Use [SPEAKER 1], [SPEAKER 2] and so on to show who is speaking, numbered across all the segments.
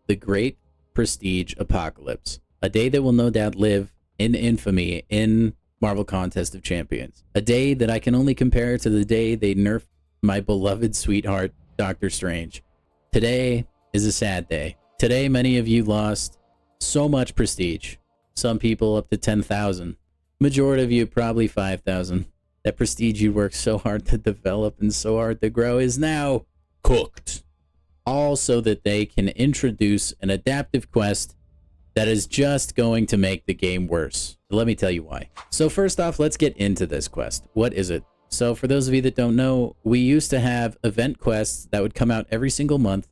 [SPEAKER 1] the Great Prestige Apocalypse, a day that will no doubt live in infamy in Marvel Contest of Champions, a day that I can only compare to the day they nerfed my beloved sweetheart, Doctor Strange. Today is a sad day. Today, many of you lost so much prestige. Some people up to 10,000. Majority of you probably 5,000. That prestige you worked so hard to develop and so hard to grow is now cooked. All so that they can introduce an adaptive quest that is just going to make the game worse. Let me tell you why. So first off, let's get into this quest. What is it? So for those of you that don't know, we used to have event quests that would come out every single month,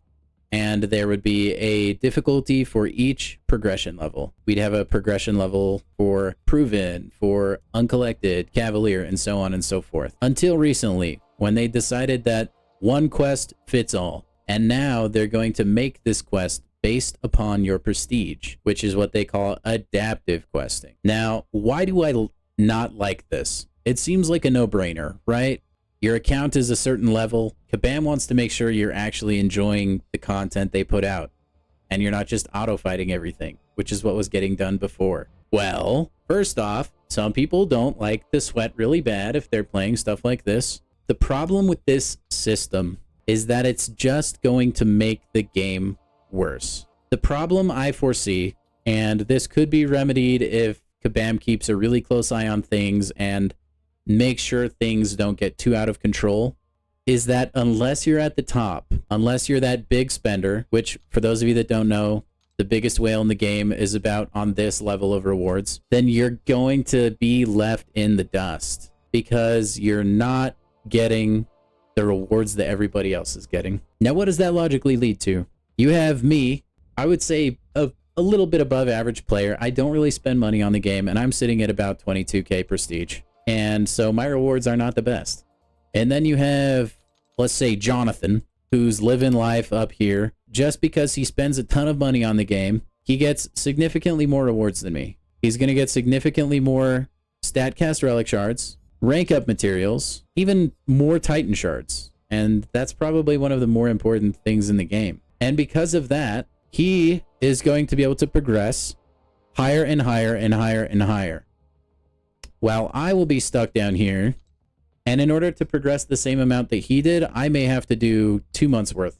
[SPEAKER 1] and there would be a difficulty for each progression level. We'd have a progression level for Proven, for Uncollected, Cavalier, and so on and so forth. Until recently, when they decided that one quest fits all. And now they're going to make this quest based upon your prestige, which is what they call adaptive questing. Now, why do I not like this? It seems like a no-brainer, right? Your account is a certain level. Kabam wants to make sure you're actually enjoying the content they put out, and you're not just auto-fighting everything, which is what was getting done before. Well, first off, some people don't like to sweat really bad if they're playing stuff like this. The problem with this system is that it's just going to make the game worse. The problem I foresee, and this could be remedied if Kabam keeps a really close eye on things and makes sure things don't get too out of control, is that unless you're at the top, unless you're that big spender, which for those of you that don't know, the biggest whale in the game is about on this level of rewards, then you're going to be left in the dust because you're not getting the rewards that everybody else is getting. Now, what does that logically lead to? You have me, I would say a little bit above average player. I don't really spend money on the game, and I'm sitting at about 22k prestige. And so my rewards are not the best. And then you have, let's say, Jonathan, who's living life up here. Just because he spends a ton of money on the game, he gets significantly more rewards than me. He's going to get significantly more StatCast relic shards, rank up materials, even more Titan shards. And that's probably one of the more important things in the game. And because of that, he is going to be able to progress higher and higher and higher and higher. While I will be stuck down here, and in order to progress the same amount that he did, I may have to do 2 months worth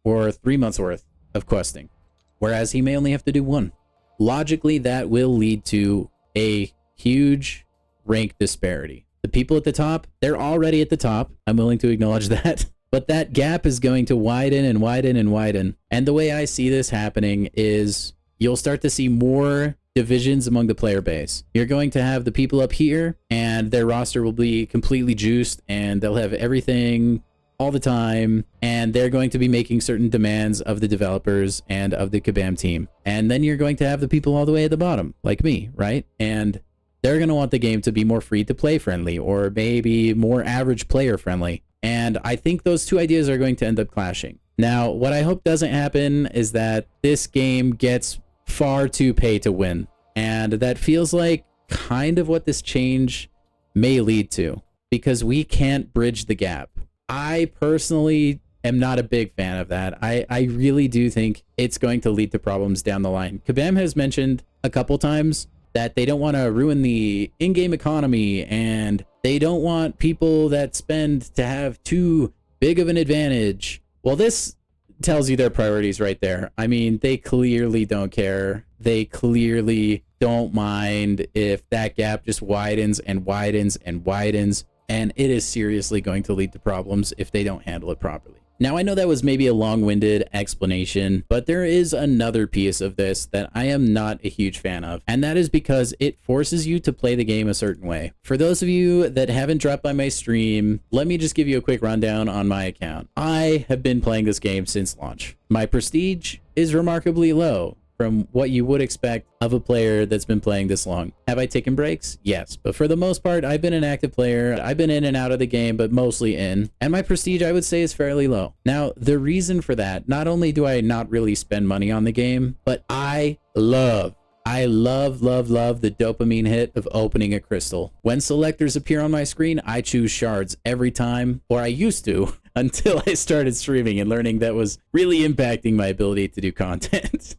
[SPEAKER 1] or 3 months worth of questing, whereas he may only have to do 1. Logically, that will lead to a huge rank disparity. The people at the top, they're already at the top. I'm willing to acknowledge that. But that gap is going to widen and widen and widen. And the way I see this happening is you'll start to see more divisions among the player base. You're going to have the people up here, and their roster will be completely juiced, and they'll have everything all the time, and they're going to be making certain demands of the developers and of the Kabam team. And then you're going to have the people all the way at the bottom, like me, right? And they're going to want the game to be more free-to-play friendly, or maybe more average player friendly. And I think those two ideas are going to end up clashing. Now, what I hope doesn't happen is that this game gets far too pay to win. And that feels like kind of what this change may lead to, because we can't bridge the gap. I personally am not a big fan of that. I really do think it's going to lead to problems down the line. Kabam has mentioned a couple times that they don't want to ruin the in-game economy, and they don't want people that spend to have too big of an advantage. Well, this tells you their priorities right there. I mean, they clearly don't care. They clearly don't mind if that gap just widens and widens and widens, and it is seriously going to lead to problems if they don't handle it properly. Now, I know that was maybe a long-winded explanation, but there is another piece of this that I am not a huge fan of, and that is because it forces you to play the game a certain way. For those of you that haven't dropped by my stream, let me just give you a quick rundown on my account. I have been playing this game since launch. My prestige is remarkably low from what you would expect of a player that's been playing this long. Have I taken breaks? Yes, but for the most part, I've been an active player. I've been in and out of the game, but mostly in. And my prestige, I would say, is fairly low. Now, the reason for that, not only do I not really spend money on the game, but I love the dopamine hit of opening a crystal. When selectors appear on my screen, I choose shards every time, or I used to, until I started streaming and learning that was really impacting my ability to do content.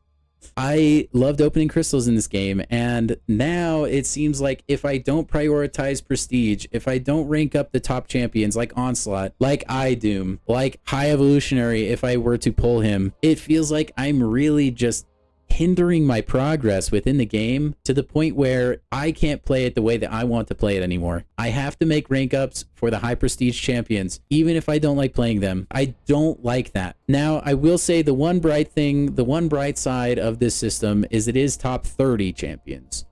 [SPEAKER 1] I loved opening crystals in this game, and now it seems like if I don't prioritize prestige, if I don't rank up the top champions like Onslaught, like iDoom, like High Evolutionary, if I were to pull him, it feels like I'm really just hindering my progress within the game to the point where I can't play it the way that I want to play it anymore. I have to make rank ups for the high prestige champions, even if I don't like playing them. I don't like that. Now, I will say the one bright side of this system is it is top 30 champions.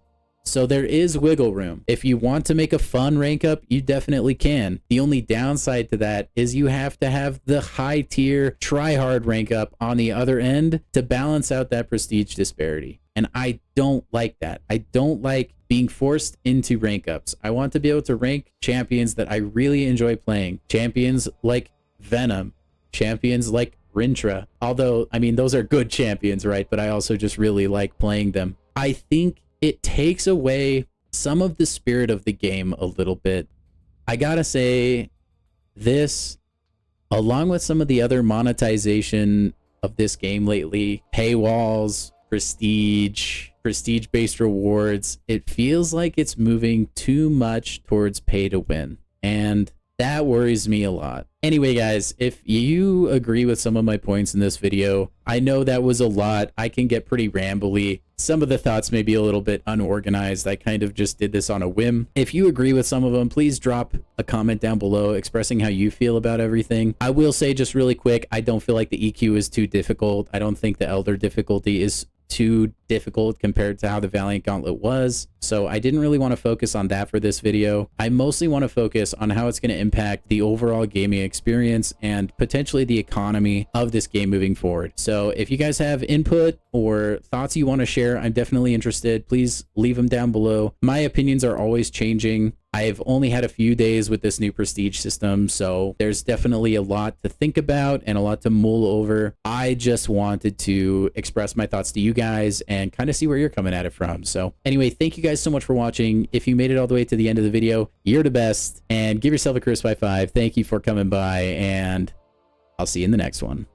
[SPEAKER 1] So there is wiggle room. If you want to make a fun rank up, you definitely can. The only downside to that is you have to have the high tier try hard rank up on the other end to balance out that prestige disparity. And I don't like that. I don't like being forced into rank ups. I want to be able to rank champions that I really enjoy playing. Champions like Venom, champions like Rintra. Although, I mean, those are good champions, right? But I also just really like playing them. I think it takes away some of the spirit of the game a little bit. I gotta say, this, along with some of the other monetization of this game lately, paywalls, prestige-based rewards, it feels like it's moving too much towards pay to win. And that worries me a lot. Anyway, guys, if you agree with some of my points in this video, I know that was a lot. I can get pretty rambly. Some of the thoughts may be a little bit unorganized. I kind of just did this on a whim. If you agree with some of them, please drop a comment down below expressing how you feel about everything. I will say just really quick, I don't feel like the EQ is too difficult. I don't think the Elder difficulty is too difficult compared to how the Valiant Gauntlet was. So I didn't really want to focus on that for this video. I mostly want to focus on how it's going to impact the overall gaming experience and potentially the economy of this game moving forward. So if you guys have input or thoughts you want to share, I'm definitely interested. Please leave them down below. My opinions are always changing. I've only had a few days with this new prestige system, so there's definitely a lot to think about and a lot to mull over. I just wanted to express my thoughts to you guys and kind of see where you're coming at it from. So anyway, thank you guys so much for watching. If you made it all the way to the end of the video, you're the best, and give yourself a crisp high five. Thank you for coming by, and I'll see you in the next one.